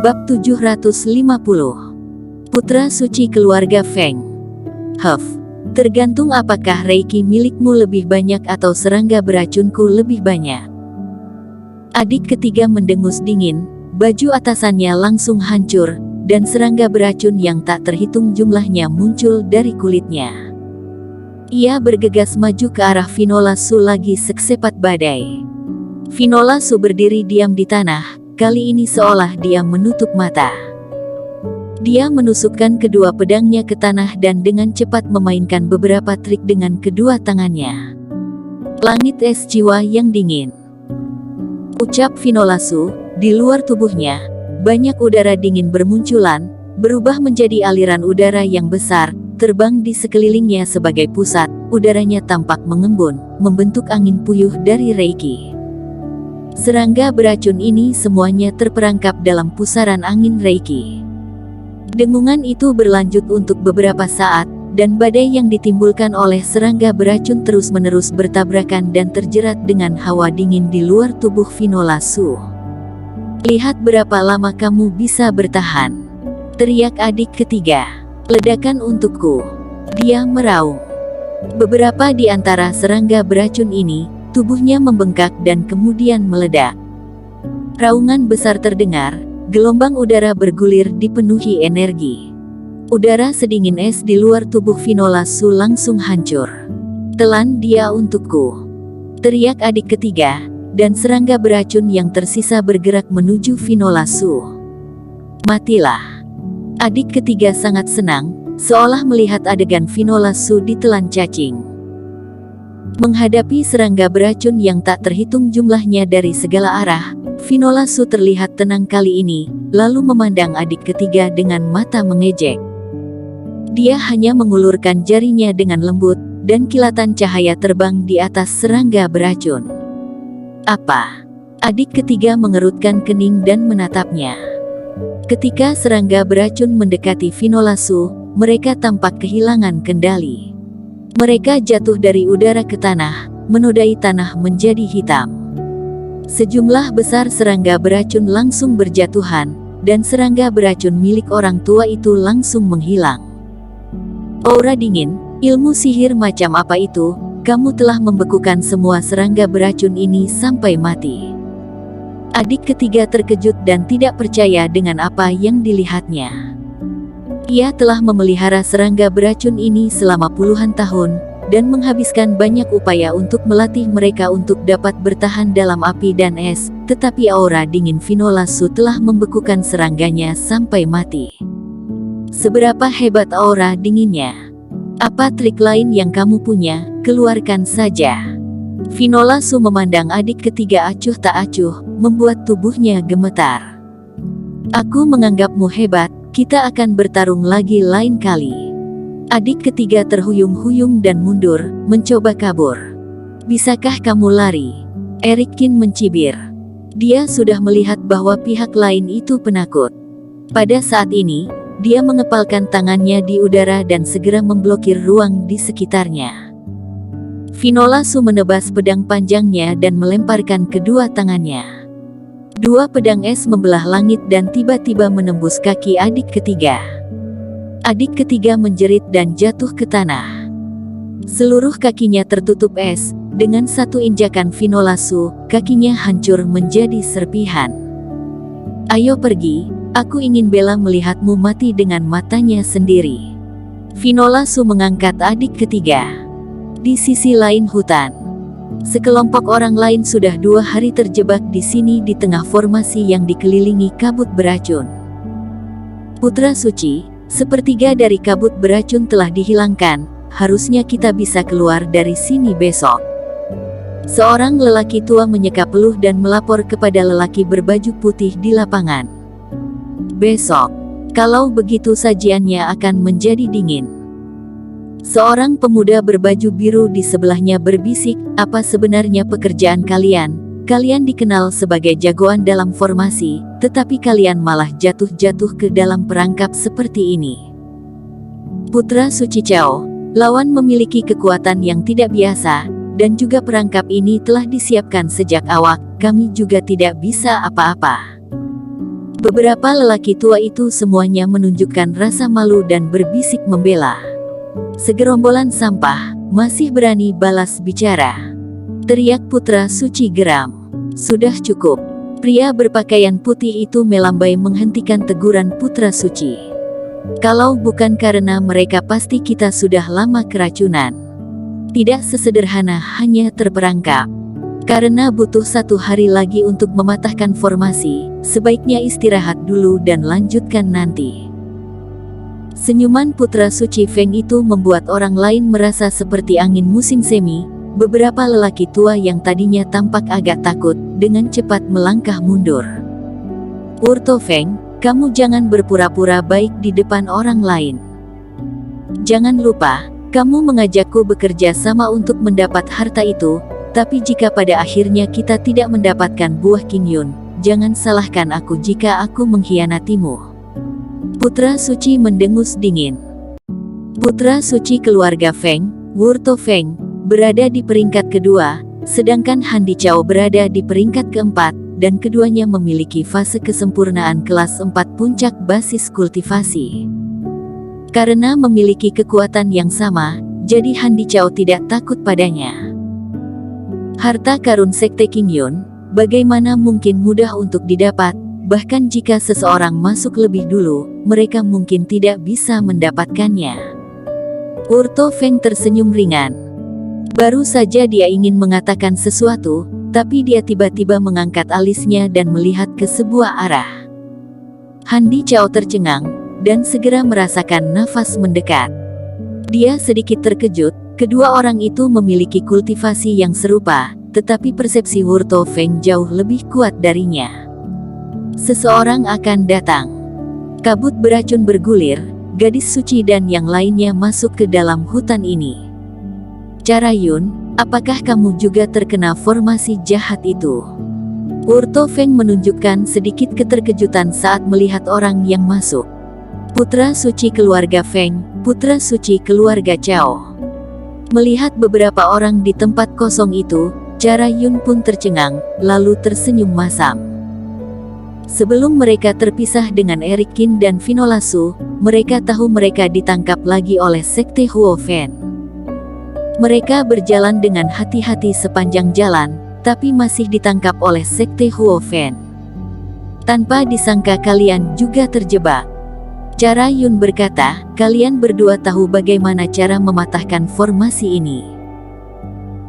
Bab 750. Putra Suci Keluarga Feng. Tergantung apakah reiki milikmu lebih banyak atau serangga beracunku lebih banyak. Adik ketiga mendengus dingin, baju atasannya langsung hancur, dan serangga beracun yang tak terhitung jumlahnya muncul dari kulitnya. Ia bergegas maju ke arah Finola Su lagi seksepat badai. Finola Su berdiri diam di tanah. Kali ini seolah dia menutup mata. Dia menusukkan kedua pedangnya ke tanah dan dengan cepat memainkan beberapa trik dengan kedua tangannya. Langit es jiwa yang dingin. Ucap Finola Su, di luar tubuhnya, banyak udara dingin bermunculan, berubah menjadi aliran udara yang besar, terbang di sekelilingnya sebagai pusat, udaranya tampak mengembun, membentuk angin puyuh dari reiki. Serangga beracun ini semuanya terperangkap dalam pusaran angin reiki. Dengungan itu berlanjut untuk beberapa saat, dan badai yang ditimbulkan oleh serangga beracun terus-menerus bertabrakan dan terjerat dengan hawa dingin di luar tubuh Finola Su. Lihat berapa lama kamu bisa bertahan, teriak adik ketiga. Ledakan untukku, dia meraung. Beberapa di antara serangga beracun ini, tubuhnya membengkak dan kemudian meledak. Raungan besar terdengar, gelombang udara bergulir dipenuhi energi. Udara sedingin es di luar tubuh Finola Su langsung hancur. Telan dia untukku, teriak adik ketiga, dan serangga beracun yang tersisa bergerak menuju Finola Su. Matilah. Adik ketiga sangat senang, seolah melihat adegan Finola Su ditelan cacing. Menghadapi serangga beracun yang tak terhitung jumlahnya dari segala arah, Finola Su terlihat tenang kali ini, lalu memandang adik ketiga dengan mata mengejek. Dia hanya mengulurkan jarinya dengan lembut, dan kilatan cahaya terbang di atas serangga beracun. Apa? Adik ketiga mengerutkan kening dan menatapnya. Ketika serangga beracun mendekati Finola Su, mereka tampak kehilangan kendali. Mereka jatuh dari udara ke tanah, menodai tanah menjadi hitam. Sejumlah besar serangga beracun langsung berjatuhan, dan serangga beracun milik orang tua itu langsung menghilang. Aura dingin, ilmu sihir macam apa itu? Kamu telah membekukan semua serangga beracun ini sampai mati. Adik ketiga terkejut dan tidak percaya dengan apa yang dilihatnya. Ia telah memelihara serangga beracun ini selama puluhan tahun, dan menghabiskan banyak upaya untuk melatih mereka untuk dapat bertahan dalam api dan es, tetapi aura dingin Finola Su telah membekukan serangganya sampai mati. Seberapa hebat aura dinginnya? Apa trik lain yang kamu punya? Keluarkan saja. Finola Su memandang adik ketiga acuh tak acuh, membuat tubuhnya gemetar. Aku menganggapmu hebat. Kita akan bertarung lagi lain kali. Adik ketiga terhuyung-huyung dan mundur, mencoba kabur. Bisakah kamu lari? Eric Qin mencibir. Dia sudah melihat bahwa pihak lain itu penakut. Pada saat ini, dia mengepalkan tangannya di udara dan segera memblokir ruang di sekitarnya. Finola Su menebas pedang panjangnya dan melemparkan kedua tangannya. Dua pedang es membelah langit dan tiba-tiba menembus kaki adik ketiga. Adik ketiga menjerit dan jatuh ke tanah. Seluruh kakinya tertutup es, dengan satu injakan Finola Su, kakinya hancur menjadi serpihan. Ayo pergi, aku ingin Bella melihatmu mati dengan matanya sendiri. Finola Su mengangkat adik ketiga. Di sisi lain hutan, sekelompok orang lain sudah 2 hari terjebak di sini di tengah formasi yang dikelilingi kabut beracun. Putra Suci, sepertiga dari kabut beracun telah dihilangkan, harusnya kita bisa keluar dari sini besok. Seorang lelaki tua menyeka peluh dan melapor kepada lelaki berbaju putih di lapangan. Besok, kalau begitu sajiannya akan menjadi dingin. Seorang pemuda berbaju biru di sebelahnya berbisik, apa sebenarnya pekerjaan kalian? Kalian dikenal sebagai jagoan dalam formasi, tetapi kalian malah jatuh-jatuh ke dalam perangkap seperti ini. Putra Suci Chao, lawan memiliki kekuatan yang tidak biasa, dan juga perangkap ini telah disiapkan sejak awal, kami juga tidak bisa apa-apa. Beberapa lelaki tua itu semuanya menunjukkan rasa malu dan berbisik membela. Segerombolan sampah, masih berani balas bicara. Teriak putra suci geram. Sudah cukup. Pria berpakaian putih itu melambai menghentikan teguran putra suci. Kalau bukan karena mereka pasti kita sudah lama keracunan. Tidak sesederhana hanya terperangkap. Karena butuh 1 hari lagi untuk mematahkan formasi, sebaiknya istirahat dulu dan lanjutkan nanti. Senyuman putra suci Feng itu membuat orang lain merasa seperti angin musim semi. Beberapa lelaki tua yang tadinya tampak agak takut, dengan cepat melangkah mundur. Wurto Feng, kamu jangan berpura-pura baik di depan orang lain. Jangan lupa, kamu mengajakku bekerja sama untuk mendapat harta itu. Tapi jika pada akhirnya kita tidak mendapatkan buah Qingyun, jangan salahkan aku jika aku mengkhianatimu. Putra suci mendengus dingin. Putra suci keluarga Feng, Wurto Feng, berada di peringkat kedua, sedangkan Han Dichao berada di peringkat keempat, dan keduanya memiliki fase kesempurnaan kelas 4 puncak basis kultivasi. Karena memiliki kekuatan yang sama, jadi Han Dichao tidak takut padanya. Harta karun Sekte Qingyun, bagaimana mungkin mudah untuk didapat, bahkan jika seseorang masuk lebih dulu, mereka mungkin tidak bisa mendapatkannya. Wurto Feng tersenyum ringan. Baru saja dia ingin mengatakan sesuatu, tapi dia tiba-tiba mengangkat alisnya dan melihat ke sebuah arah. Han Dichao tercengang, dan segera merasakan nafas mendekat. Dia sedikit terkejut. Kedua orang itu memiliki kultivasi yang serupa, tetapi persepsi Wurto Feng jauh lebih kuat darinya. Seseorang akan datang. Kabut beracun bergulir, gadis suci dan yang lainnya masuk ke dalam hutan ini. Cara Yun, apakah kamu juga terkena formasi jahat itu? Wurto Feng menunjukkan sedikit keterkejutan saat melihat orang yang masuk. Putra suci keluarga Feng, putra suci keluarga Chao. Melihat beberapa orang di tempat kosong itu, Cara Yun pun tercengang, lalu tersenyum masam. Sebelum mereka terpisah dengan Eric Qin dan Vinola Su, mereka tahu mereka ditangkap lagi oleh Sekte Huo Fen. Mereka berjalan dengan hati-hati sepanjang jalan, tapi masih ditangkap oleh Sekte Huo Fen. Tanpa disangka kalian juga terjebak. Cara Yun berkata, kalian berdua tahu bagaimana cara mematahkan formasi ini.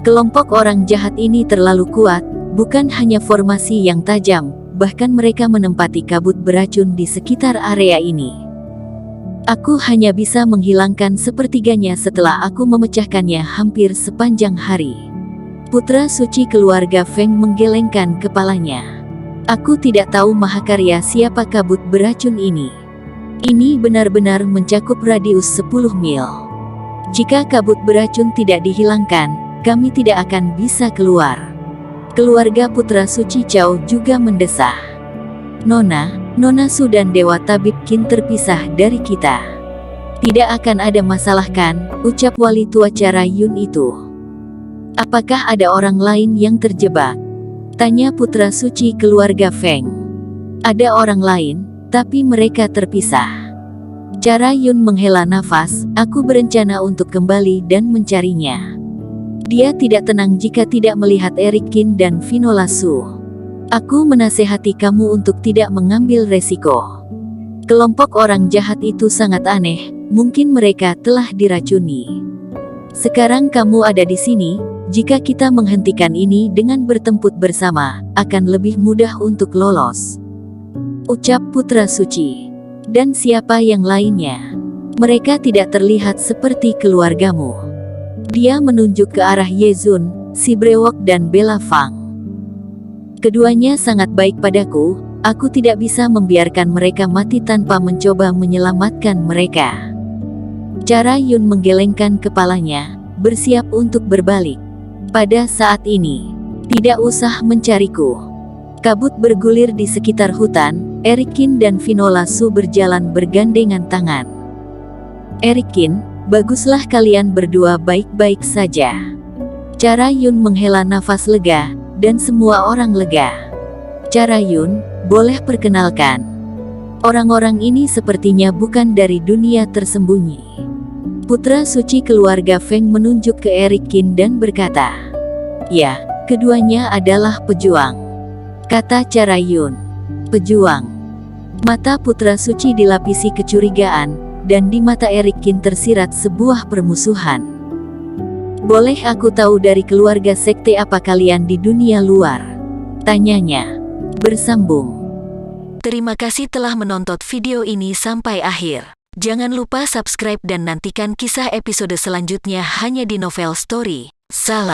Kelompok orang jahat ini terlalu kuat, bukan hanya formasi yang tajam, bahkan mereka menempati kabut beracun di sekitar area ini. Aku hanya bisa menghilangkan sepertiganya setelah aku memecahkannya hampir sepanjang hari. Putra suci keluarga Feng menggelengkan kepalanya. Aku tidak tahu mahakarya siapa kabut beracun ini. Ini benar-benar mencakup radius 10 mil. Jika kabut beracun tidak dihilangkan, kami tidak akan bisa keluar. Keluarga putra suci Chao juga mendesah. Nona Su dan Dewa Tabib Qin terpisah dari kita. Tidak akan ada masalah kan, ucap wali tua Cara Yun itu. Apakah ada orang lain yang terjebak? Tanya putra suci keluarga Feng. Ada orang lain, tapi mereka terpisah. Cara Yun menghela nafas, aku berencana untuk kembali dan mencarinya. Dia tidak tenang jika tidak melihat Eric Qin dan Vinola Su. Aku menasehati kamu untuk tidak mengambil resiko. Kelompok orang jahat itu sangat aneh, mungkin mereka telah diracuni. Sekarang kamu ada di sini, jika kita menghentikan ini dengan bertempur bersama, akan lebih mudah untuk lolos. Ucap putra suci. Dan siapa yang lainnya? Mereka tidak terlihat seperti keluargamu. Dia menunjuk ke arah Yezun, si brewok dan Bella Fang. Keduanya sangat baik padaku, aku tidak bisa membiarkan mereka mati tanpa mencoba menyelamatkan mereka. Cara Yun menggelengkan kepalanya, bersiap untuk berbalik. Pada saat ini, tidak usah mencariku. Kabut bergulir di sekitar hutan, Eric Qin dan Vinola Su berjalan bergandengan tangan. Eric Qin, baguslah kalian berdua baik-baik saja. Cara Yun menghela nafas lega, dan semua orang lega. Cara Yun, boleh perkenalkan. Orang-orang ini sepertinya bukan dari dunia tersembunyi. Putra suci keluarga Feng menunjuk ke Erik Qin dan berkata, "Ya, keduanya adalah pejuang," kata Carayun. "Pejuang." Mata putra suci dilapisi kecurigaan, dan di mata Erik Qin tersirat sebuah permusuhan. "Boleh aku tahu dari keluarga sekte apa kalian di dunia luar?" tanyanya. Bersambung. Terima kasih telah menonton video ini sampai akhir. Jangan lupa subscribe dan nantikan kisah episode selanjutnya hanya di Novel Story. Salam.